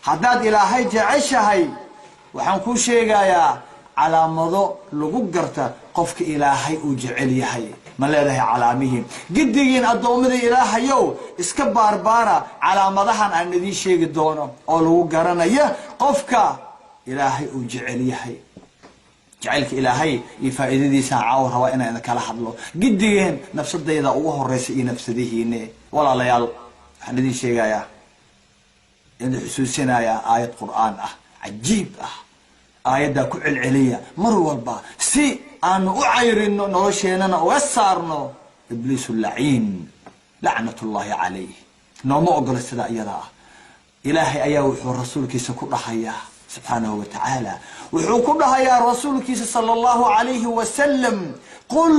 haddaad ilaahay jeceshahay waxaan ku sheegayaa calaamado lagu garta qofka ilaahay uu jecel yahay ma leedahay calaamihiin gidigiin adoomada ilaahayow iska baarbaara calaamadahan aan idin sheegi doono oo lagu garanaya qofka ilaahay uu jecel yahay jacaylka ilaahay iyo faa'iidadiisa caaw raba inaan kala hadlo gidigeen nafsadayda ugu horeysa iyo nafsadihiina walaalayaal waxaan idin sheegayaa in xusuusinaya aayad quraan ah cajiib ah aayada ku celceliya mar walba si aan u cayrino nolosheenana uga saarno ibliis laciin la'natullahi alayhi nooma ogola sida iyada ilaahay ayaa wuxuu rasuulkiisa ku dhahayaa subhanahu wa ta'ala wuxuu ku dhahayaa rasuulkiisa sallallahu alayhi wa sallam qul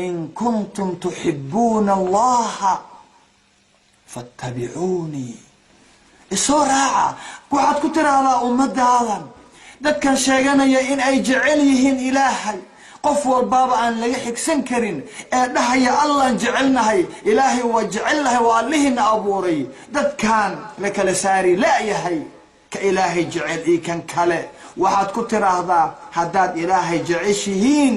in kuntum tuhibbuna allaha fattabi'uni isooraa waxaad ku tiraahdaa ummadaadan dadkan sheeganaya in ay jecel yihiin ilaahay qof walbaaba aan laga xigsan karin ee dhahaya allah jecelnahay ilaahay waa jecelnahay waa allihina abuuray dadkan la kala saari la yahay ka ilaahay jecel ee kan kale waxaad ku tiraahdaa haddaad ilaahay jeceshihiin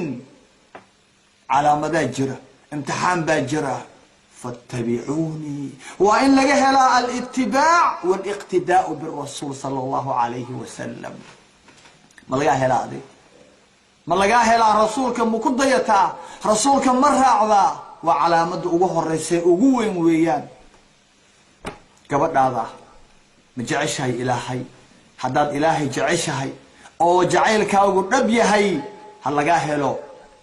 calaamada jira imtixaan baa jira fattabi'uni wa in laga hela al-ittiba' wal-iqtida' bir-rasul sallallahu alayhi wa sallam ma laga helaa rasuulka mu ku dayataa rasuulka ma raacdaa waa calaamada ugu horeysa ugu weyn weeyaan gabadhaada ma jeceshahay ilaahay haddaad ilaahay jeceshahay oo jacaylkaagu dhab yahay ha laga helo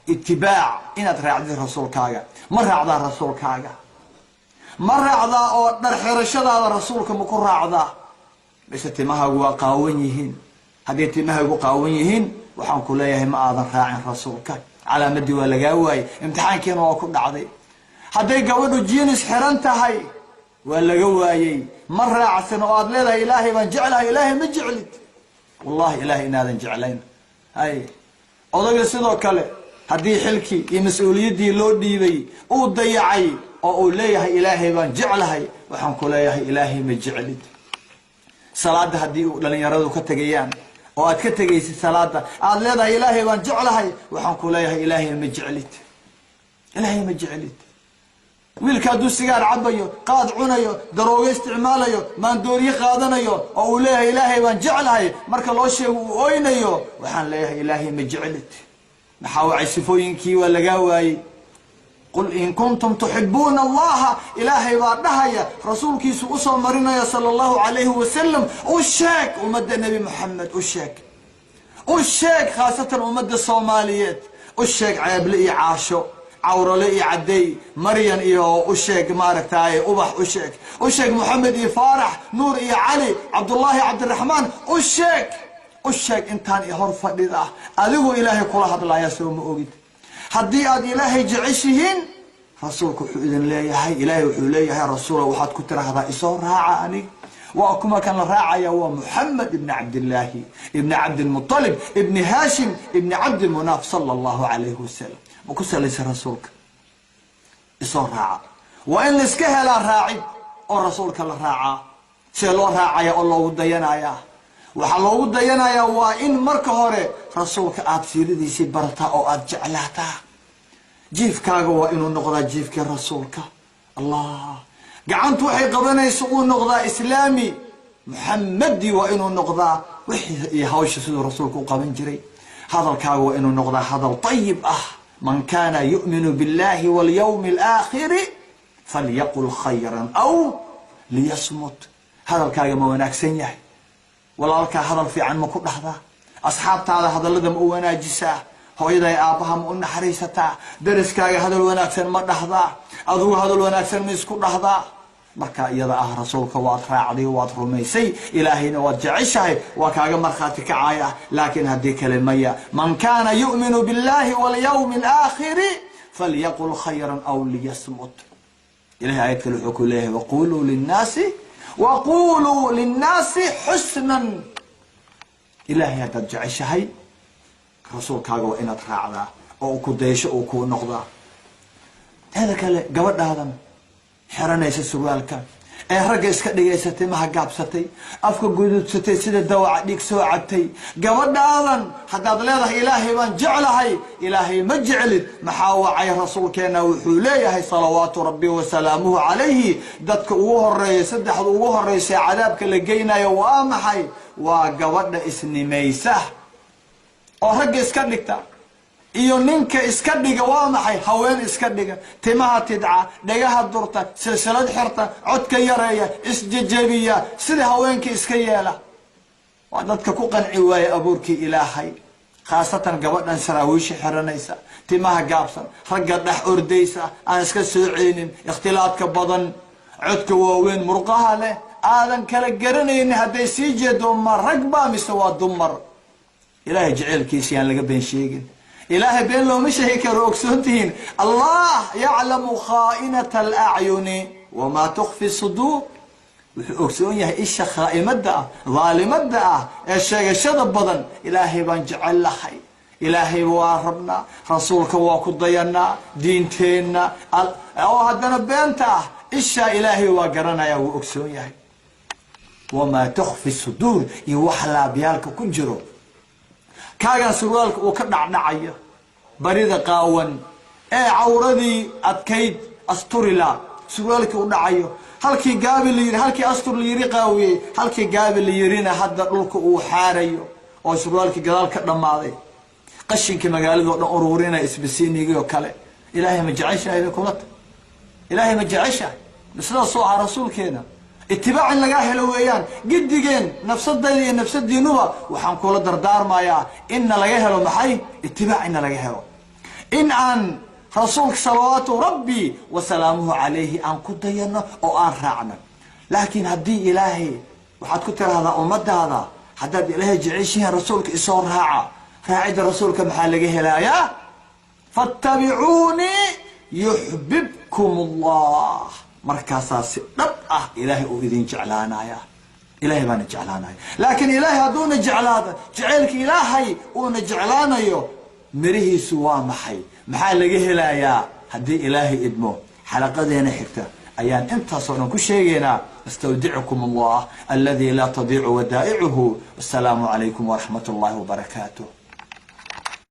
ittibaac inaad raacdo rasuulkaaga ma raacdaa rasuulkaaga ma raacdaa oo dhar xirashadaada rasuulka ma ku raacdaa bise timahaagu waa qaawan yihiin haddii timahaagu qaawan yihiin waxaan ku leeyahay ma aadan raacin rasuulka calaamadii waa lagaa waayay imtixaankiina waa ku dhacday hadday gabadhu jeans xiran tahay waa laga waayay ma raacsan oo aad leedahay ilaahay baan jeclahay ilaahay ma jeclid wallahi ilaahay inaadan jeclayn hay odaga sidoo kale haddii xilkii iyo mas'uuliyadii loo dhiibay uu dayacay oo uu leeyahay ilaahay baan jeclahay waxaan ku leeyahay ilaahay ma jeclid salaada haddii uu dhalinyaradu ka tagayaan oo aad ka tagaysid salaada aad leedahay ilaahay baan jeclahay waxaan ku leeyahay ilaahay ma jeclid ilaahay ma jeclid wiilka hadduu sigaar cabayo qaad cunayo daroogo isticmaalayo maandooriye qaadanayo oo uu leeyahay ilaahay baan jeclahay marka loo sheego uu oynayo waxaan leeyahay ilaahay ma jeclid maxaa wacay sifooyinkii waa lagaa waayay qul in kuntum tuhibbuna allaha ilaahay baa dhahaya rasuulkiisu u soo marinaya sallallahu alayhi wa sallam u sheeg ummadda nabi muhammad u sheeg khaasatan ummadda soomaaliyeed u sheeg ceeble iyo caasho cawrale iyo caday maryan iyo u sheeg maaragtay ubax u sheeg muhammad iyo faarax nuur iyo cali abdullahi abdurrahman u sheeg intaan hor fadhida adigu ilaahay kula hadlaaya soo ma ogid haddii aad ilaahay jeceshihiin rasuulku wuxuu idin leeyahay ilaahay wuxuu leeyahay rasuul waxaad ku tiraahdaa isoo raaca aniga waa kuma kan la raacaya waa muhammad ibn abdullah ibn abd al-muttalib ibn hashim ibn abd al-munaf sallallahu alayhi wasallam ku salaysa rasuulka isoo raaca waa in iska hela raacid oo rasuulka la raaca si loo raacaya oo loogu dayanaya waxa loogu dayanaya waa in marka hore rasuulka aad fiiridiisa barta oo aad jeclaataa jiifkaaga waa inuu noqdaa jiifka rasuulka allah gacantu waxay qabanayso uu noqdaa islaami muhammadi waa inuu noqdaa wixii hawsha sidoo rasuulku qaban jiray hadalkaaga waa inuu noqdaa hadal tayyib man kana yu'minu billahi wal yawmil aakhir falyaqul khayran aw liyasmut hadalkaaga ma wanaagsan yahay walaalka hadal fiican ma ku dhahdaa asxaabtaada hadalada ma wanaajisaa hooyaday aabaha ma u naxariisataa dariskaaga hadal wanaagsan ma dhahdaa adigu hadal wanaagsan ma isku dhahdaa marka iyada rasuulka waad raacday waad rumaysay ilaahayna waad jeceshahay waa kaaga marxaati kacaaya laakiin hadii kalimaya man kana yu'minu billahi wal yawmil aakhir falyaqul khayran aw liyasmut ilaahay ayat kale wuxuu ku leeyahay وقولوا للناس حسنا إلهي هذا جعشهي رسول كاغو إن تراعدا أو كديش أو كو نقضا هذا كله جود هذا حرنا يسوالك ragga iska dhigaysatay maha gaabsatay afka guduudsatay sida dawaca dhig soo cabtay gabadhaadan haddaad leedahay ilaahay baan jeclahay ilaahay ma jeclid maxaa wacay rasuulkeena wuxuu leeyahay salawaatu rabbi wasalaamuhu calayhi dadka ugu horeeya saddexda ugu horeysa cadaabka la geynayo waa maxay waa gabadha isnimaysa oo ragga iska dhigta iyo ninka iska dhiga waa maxay haween iska dhiga timaha tidca dhagaha durta silsilad xirta codka yareeya isjajabiya sida haweenka iska yeela waa dadka ku qanci waaya abuurkii ilaahay khaasatan gabadhan saraawiisha xiranaysa timaha gaabsan ragga dhex ordaysa aan iska sooceynin ikhtilaadka badan codka waaweyn murqaha leh aadan kala garanaynin hadday sii jeedo ma rag baa mise waa dumar ilaahay jaceylkiisa yaan laga been sheegin إلهي بين لو مش هيك روكسونتين الله يعلم خائنة الأعين وما تخفي الصدور روكسونيا إيش خائمة دا ظالمة دا الشيء الشذب بدن إلهي بنجعل لحي إلهي واربنا رسولك وكضينا دينتنا أو هدنا بينته إيش إلهي وقرنا يا روكسونيا وما تخفي الصدور يوحلا بيالك كنجرو كاغان سروالك وكدع نعيا بريد قاون عوردي أدكيد أستوري لا سروالك ونعيا هلكي قابل ليري هلكي أستور ليري قاوي هلكي قابل ليرينا حد لك وحاريو أو سروالك قدالك دماضي قشنك مقالد وقنا أرورينا إسبسيني وكالي إلهي ما جعيشها إذا كولت إلهي ما جعيشها نسلا صوع رسولك هنا اتباع لقاه لويان قدقين نفس الدين نفس الدينوبة وحن كل دردار مايا إن لقاه له محي اتباع إن لقاه له إن أن رسولك صلوات ربي وسلامه عليه أن كدينا أو أن رعنا لكن هدي إلهي وحد كتر هذا أمد هذا حدد إلهي جعيشها رسولك إصور راعد رسولك محل لقاه لا يا فاتبعوني يحببكم الله مركاساس دب إلهي وإذن جعلانا يا إلهي ما نجعلانا لكن إلهي هدون جعلانا جعلك إلهي ونجعلانا يو مريه سوا محي لقيه لا يا هدي إلهي إدمو حلقة دينا حكتا أيان انت صرنا كل شيئنا استودعكم الله الذي لا تضيع ودائعه والسلام عليكم ورحمة الله وبركاته.